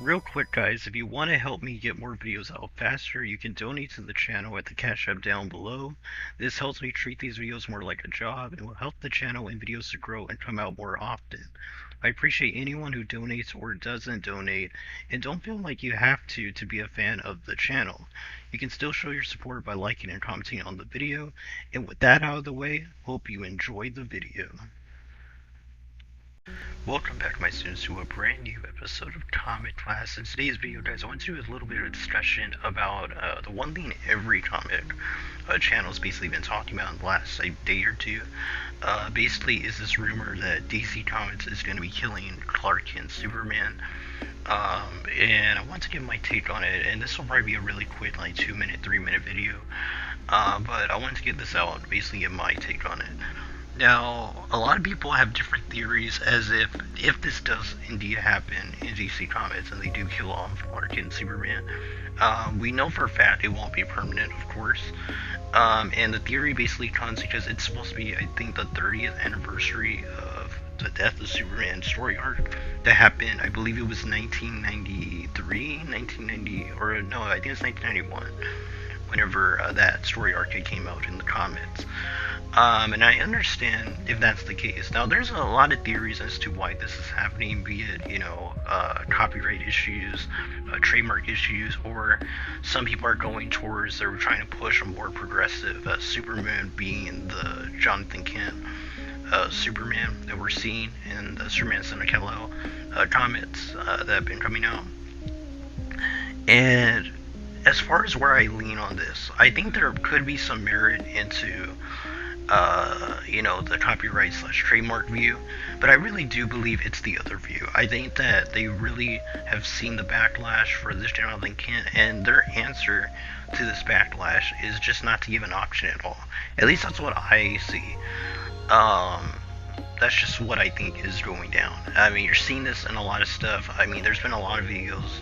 real quick, guys, if you want to help me get more videos out faster, you can donate to the channel at the Cash App down below. This helps me treat these videos more like a job and will help the channel and videos to grow and come out more often. I appreciate anyone who donates or doesn't donate, and don't feel like you have to be a fan of the channel. You can still show your support by liking and commenting on the video, and with that out of the way, hope you enjoyed the video. Welcome back, my students, to a brand new episode of Comic Class. In today's video, guys, I want to do a little bit of discussion about the one thing every comic channel's basically been talking about in the last day or two. Basically, is this rumor that DC Comics is going to be killing Clark Kent Superman. And I want to give my take on it, and this will probably be a really quick, like 2-minute, 3-minute video. But I wanted to get this out and basically give my take on it. Now, a lot of people have different theories as if this does indeed happen in DC Comics and they do kill off Clark Kent and Superman, we know for a fact it won't be permanent, of course. And the theory basically comes because it's supposed to be, I think, the 30th anniversary of the death of Superman story arc that happened, I believe it was 1993, 1990, or no, I think it's 1991, whenever that story arc came out in the comics. And I understand if that's the case. Now, there's a lot of theories as to why this is happening, be it, copyright issues, trademark issues, or some people are going towards, they're trying to push a more progressive Superman being the Jonathan Kent Superman that we're seeing in the Superman Son of Kal-El comics that have been coming out. And as far as where I lean on this, I think there could be some merit into the copyright / trademark view, but I really do believe it's the other view. I think that they really have seen the backlash for this Jonathan Kent, and their answer to this backlash is just not to give an option at all. At least that's what I see. That's just what I think is going down. I mean, you're seeing this in a lot of stuff. I mean, there's been a lot of videos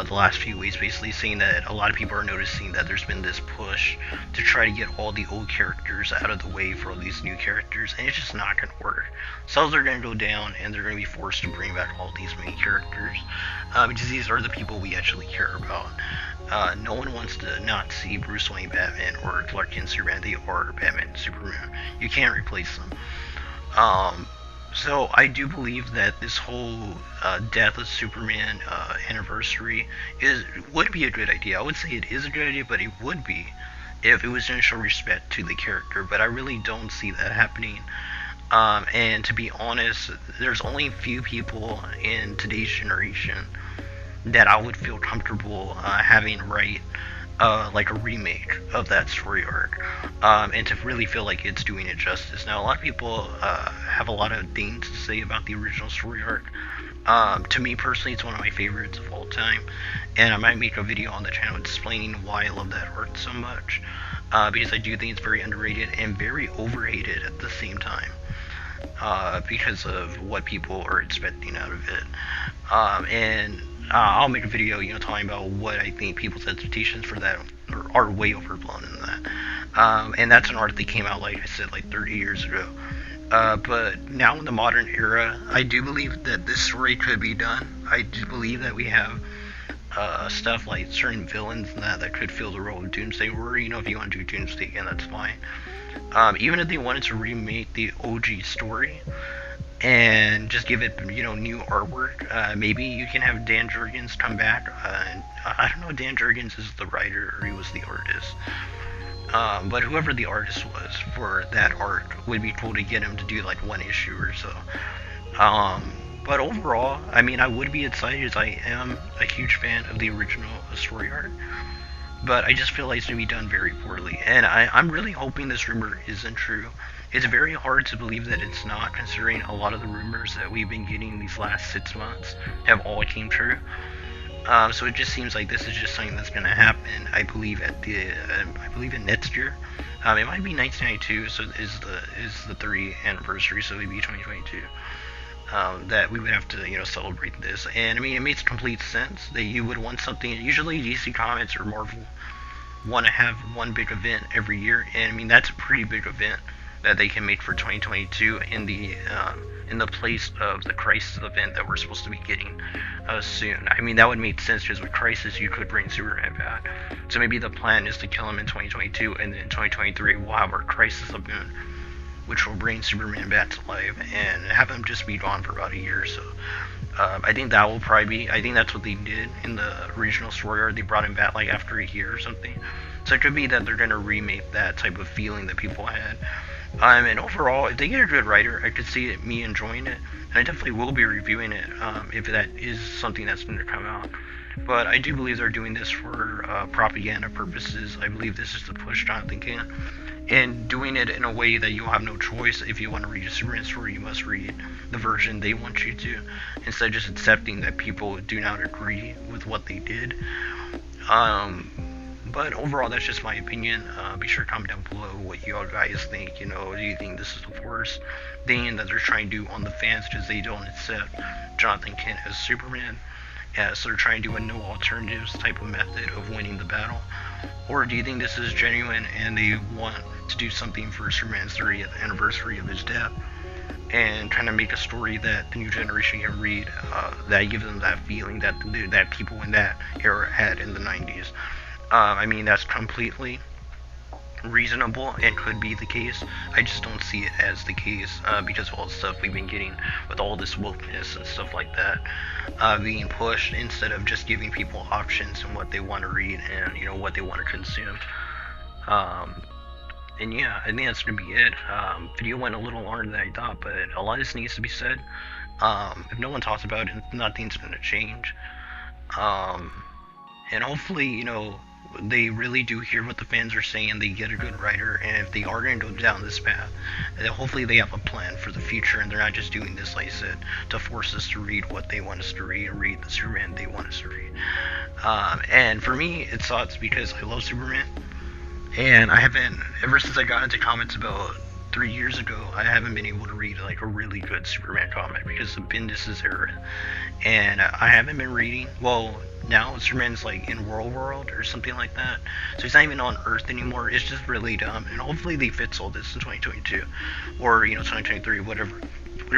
the last few weeks basically saying that a lot of people are noticing that there's been this push to try to get all the old characters out of the way for all these new characters, and it's just not going to work. Sales are going to go down, and they're going to be forced to bring back all these main characters, because these are the people we actually care about. No one wants to not see Bruce Wayne Batman or Clark Kent Superman. They are Batman and Superman. You can't replace them. So I do believe that this whole death of Superman anniversary would be a good idea. I would say it is a good idea, but it would be if it was going to show respect to the character. But I really don't see that happening. And to be honest, there's only a few people in today's generation that I would feel comfortable having write like a remake of that story arc, and to really feel like it's doing it justice. Now, a lot of people have a lot of things to say about the original story arc. To me personally, it's one of my favorites of all time, and I might make a video on the channel explaining why I love that arc so much, because I do think it's very underrated and very overrated at the same time, because of what people are expecting out of it. I'll make a video, talking about what I think people's expectations for that are way overblown in that. And that's an art that came out, like I said, like 30 years ago. But now in the modern era, I do believe that this story could be done. I do believe that we have stuff like certain villains and that could fill the role of Doomsday, or, if you want to do Doomsday again, that's fine. Even if they wanted to remake the OG story, and just give it, new artwork. Maybe you can have Dan Jurgens come back. I don't know if Dan Jurgens is the writer or he was the artist. But whoever the artist was for that arc, would be cool to get him to do like one issue or so. But overall, I mean, I would be excited as I am a huge fan of the original story arc. But I just feel like it's going to be done very poorly. And I'm really hoping this rumor isn't true. It's very hard to believe that it's not, considering a lot of the rumors that we've been getting these last 6 months have all came true. So it just seems like this is just something that's going to happen. I believe in next year. It might be 1992, so is the 30th anniversary, so it would be 2022. That we would have to, celebrate this. And I mean, it makes complete sense that you would want something. Usually DC Comics or Marvel want to have one big event every year, and I mean, that's a pretty big event that they can make for 2022 in the in the place of the Crisis event that we're supposed to be getting soon. I mean, that would make sense because with Crisis, you could bring Superman back. So maybe the plan is to kill him in 2022, and then in 2023, we'll have our Crisis event, which will bring Superman back to life and have him just be gone for about a year or so. I think that will probably be. I think that's what they did in the original story arc. They brought him back like after a year or something. So it could be that they're gonna remake that type of feeling that people had. And overall, if they get a good writer, I could see me enjoying it, and I definitely will be reviewing it if that is something that's going to come out. But I do believe they're doing this for propaganda purposes. I believe this is to push Jonathan Kent, and doing it in a way that you'll have no choice. If you want to read a Superman story, you must read the version they want you to, instead of just accepting that people do not agree with what they did. But overall, that's just my opinion. Be sure to comment down below what you all guys think. You know, do you think this is the worst thing that they're trying to do on the fans because they don't accept Jonathan Kent as Superman? So they're trying to do a no alternatives type of method of winning the battle? Or do you think this is genuine and they want to do something for Superman's 30th anniversary of his death and kind of make a story that the new generation can read that gives them that feeling that that people in that era had in the 90s? I mean, that's completely reasonable and could be the case. I just don't see it as the case because of all the stuff we've been getting with all this wokeness and stuff like that being pushed instead of just giving people options and what they want to read and, you know, what they want to consume. And yeah, I think that's gonna be it. Video went a little longer than I thought, but a lot of this needs to be said. If no one talks about it, nothing's gonna change. And hopefully, you know, they really do hear what the fans are saying, they get a good writer, and if they are going to go down this path, then hopefully they have a plan for the future, and they're not just doing this, like I said, to force us to read what they want us to read, or read the Superman they want us to read. And for me, it sucks because I love Superman, and I haven't, ever since I got into comics about 3 years ago, I haven't been able to read like a really good Superman comic because of Bendis' era, and I haven't been reading. Well, now Superman's like in World or something like that, so he's not even on Earth anymore. It's just really dumb, and hopefully they fix all this in 2022 or 2023, whatever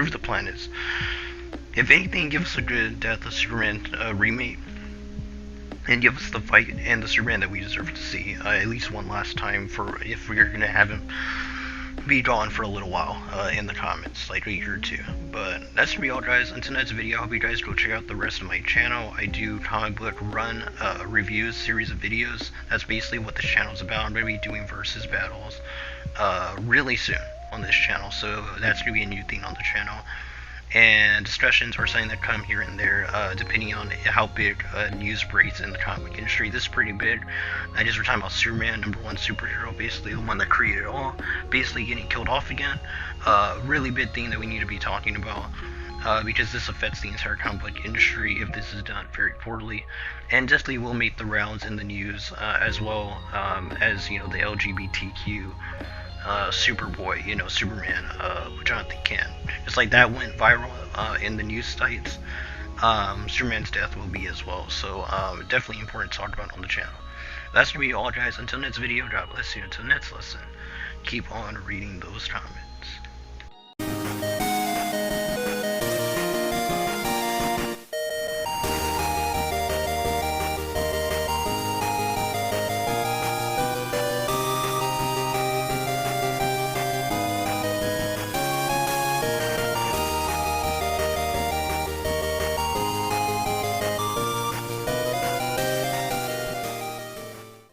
the plan is. If anything, give us a good Death of Superman remake, and give us the fight and the Superman that we deserve to see at least one last time, for if we're gonna have him be gone for a little while in the comments, like a year or two. But that's gonna be all, guys. Until next video, I hope you guys go check out the rest of my channel. I do comic book run reviews, series of videos. That's basically what this channel is about. I'm gonna be doing versus battles really soon on this channel, so that's gonna be a new thing on the channel. And discussions are something that come here and there, depending on how big news breaks in the comic industry. This is pretty big. I just were talking about Superman, #1 superhero, basically the one that created it all, basically getting killed off again. Really big thing that we need to be talking about, because this affects the entire comic book industry if this is done very poorly, and definitely will make the rounds in the news, as well as the LGBTQ Superboy, Superman, Jonathan Kent. It's like that went viral in the news sites. Superman's death will be as well, so definitely important to talk about on the channel. That's gonna be all, guys. Until next video, God bless you. Until next lesson, keep on reading those comments.